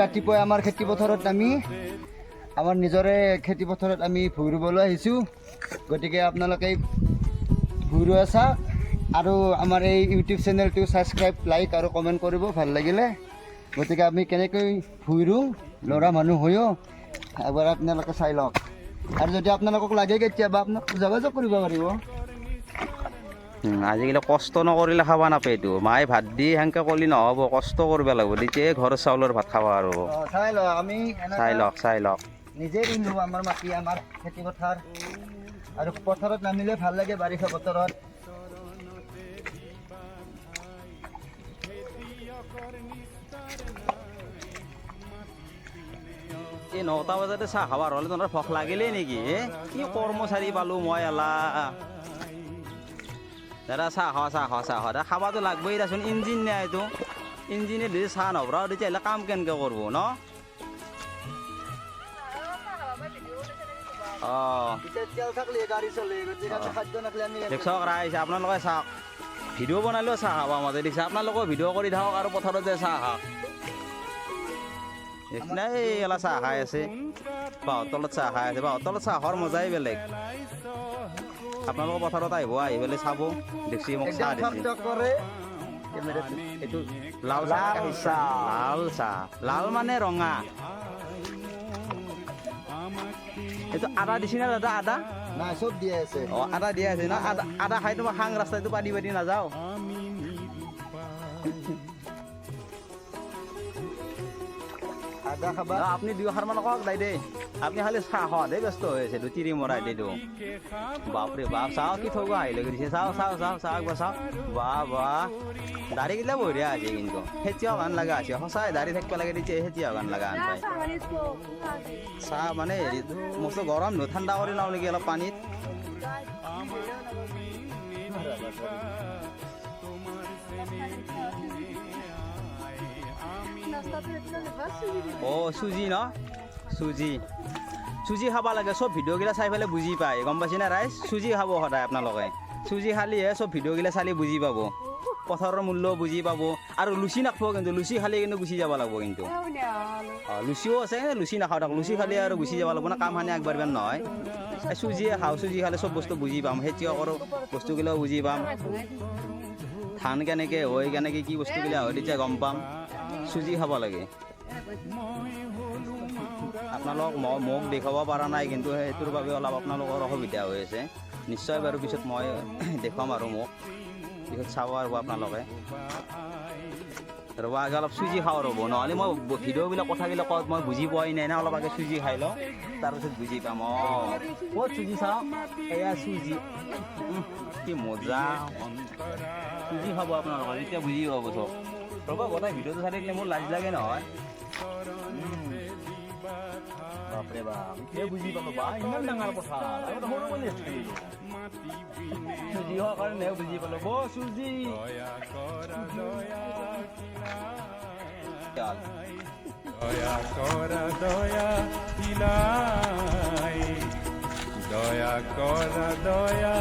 ৰাতিপুৱাই আমাৰ খেতি পথাৰত নামি আমাৰ নিজৰে খেতি পথাৰত আমি ভুই ৰুবলৈ আহিছোঁ। গতিকে আপোনালোকে ভুই ৰোৱা চাওক আৰু আমাৰ এই ইউটিউব চেনেলটো ছাবস্ক্ৰাইব, লাইক আৰু কমেণ্ট কৰিব ভাল লাগিলে। গতিকে আমি কেনেকৈ ভুই ৰুওঁ ল'ৰা মানুহ হৈও এবাৰ আপোনালোকে চাই লওক। আৰু যদি আপোনালোকক লাগে কেতিয়াবা আপোনাক যোগাযোগ কৰিব পাৰিব। আজিকালি কষ্ট নকৰিলে খাব নাপায়তো। মায়ে ভাত দি সেনেকৈ ক'লি নহ'ব, কষ্ট কৰিব লাগিব, তেতিয়াই ঘৰৰ চাউলৰ ভাত খাব আৰু। চাই লওক, আমি চাই লওক নিজে ৰুলো আমাৰ মাটি, আমাৰ খেতি পথাৰ। আৰু পথাৰত নামিলে ভাল লাগে বাৰিষা বতৰত। এই 9টা বজাতে চাহ খাব হ'লে তহঁতৰ ভোক লাগিলেই নেকি? কি কৰ্মচাৰী পালোঁ মই এলাহ। দাদা চাহ খোৱা খাবতো লাগবই দেচোন। ইঞ্জিন নাই এইটো, ইঞ্জিনে যদি চাহ নভৰাও তেতিয়াহ'লে কাম কেনেকৈ কৰিব ন? দেখক ৰাইজ, আপোনালোকে চাওক, ভিডিঅ' বনালেও চাহ খাব মতে দেখিছে। আপোনালোকেও ভিডিঅ' কৰি থাকক আৰু পথাৰত যে চাহ খাওক। নাই এলা চাহ খাই আছে, বাঁহৰ তলত চাহ খাই আছে। বাঁহৰ তলত চাহ খোৱাৰ মজাই বেলেগ। আপোনালোকৰ পথাৰত আহিব, আহি পেলাই চাব। দেখছি মোক চাহ দিছে। এইটো লাল চাহ, লাল মানে ৰঙা। এইটো আদা দিছি না দাদা? আদা নাই, চব দিয়া আছে। আদা দিয়া আছে ন? আদা খাই তোমাৰ খাং ৰাস্তাটো পাতি নাযাওঁ। আদা খাবা। আপুনি 2 মান কওক দাই দেই। আপুনি খালি চাহ খোৱাতহে ব্যস্ত হৈ আছে। তিৰি মৰাই দিলোঁ। বাপৰে বাপ, চাওক কি থৌক আহিলে কৰিছে। চাওক একবাৰ চাওক। বাহ দাড়িগিলা বঢ়িয়া আছে কিন্তু। খেতিয়ক গান লগা আছে। সঁচাই দাড়ি থাকিব লাগে, তেতিয়া খেতিয়ক গান লগা আন পায়। চাহ মানে হেৰি মস্ত গৰম নহয়, ঠাণ্ডা কৰি লওঁ নেকি অলপ পানীত। চুজি ন? চুজি খাব লাগে। চব ভিডিঅ'গিলা চাই পেলাই বুজি পায়, গম পাইছে না ৰাইজ? চুজি খাব সদায় আপোনালোকে। চুজি খালিহে চব ভিডিঅ'গিলা চালি বুজি পাব, পথাৰৰ মূল্য বুজি পাব। আৰু লুচি নাখাব কিন্তু, লুচি খালি কিন্তু গুচি যাব লাগিব কিন্তু। লুচিও আছে, লুচি নাখাওঁ তাক। লুচি খালি আৰু গুচি যাব লাগিব না, কামখানি আগবাঢ়িব নহয়। চুজিয়ে খাওঁ, চুজি খালে চব বস্তু বুজি পাম। খেতিয়কৰ বস্তুগিলাও বুজি পাম। ধান কেনেকৈ হয়, কেনেকৈ কি বস্তুগিলা হয়, তেতিয়া গম পাম। চুজি খাব লাগে। আপোনালোক মোক দেখুৱাব পৰা নাই কিন্তু, সেইটোৰ বাবে অলপ আপোনালোকৰ অসুবিধা হৈ আছে। নিশ্চয় বাৰু পিছত মই দেখুৱাম আৰু মোক পিছত চাব আৰু আপোনালোকে। ৰ'ব আগে অলপ চুজি খাওঁ ৰ'ব, নহ'লে মই ভিডিঅ'বিলাক কথাবিলাক মই বুজি পোৱাই নাই না। অলপ আগে চুজি খাই লওঁ, তাৰপিছত বুজি পাম। ক'ত চুজি চাওঁ? এয়া চুজি, কি মজা। চুজি খাব আপোনালোকে, তেতিয়া বুজি পাব চব। ৰ'ব গোটেই ভিডিঅ'টো চাই থাকিলে মোৰ লাজ লাগে নহয়। বাপৰে বাপ, এতিয়া বুজি পালোঁ। বা ইমান ডাঙৰ কথা, আগতে সৰু বুলি আছিলোঁ। চুজি হোৱাৰ কাৰণেহে বুজি পালোঁ। চুজি দয়া কৰা দয়া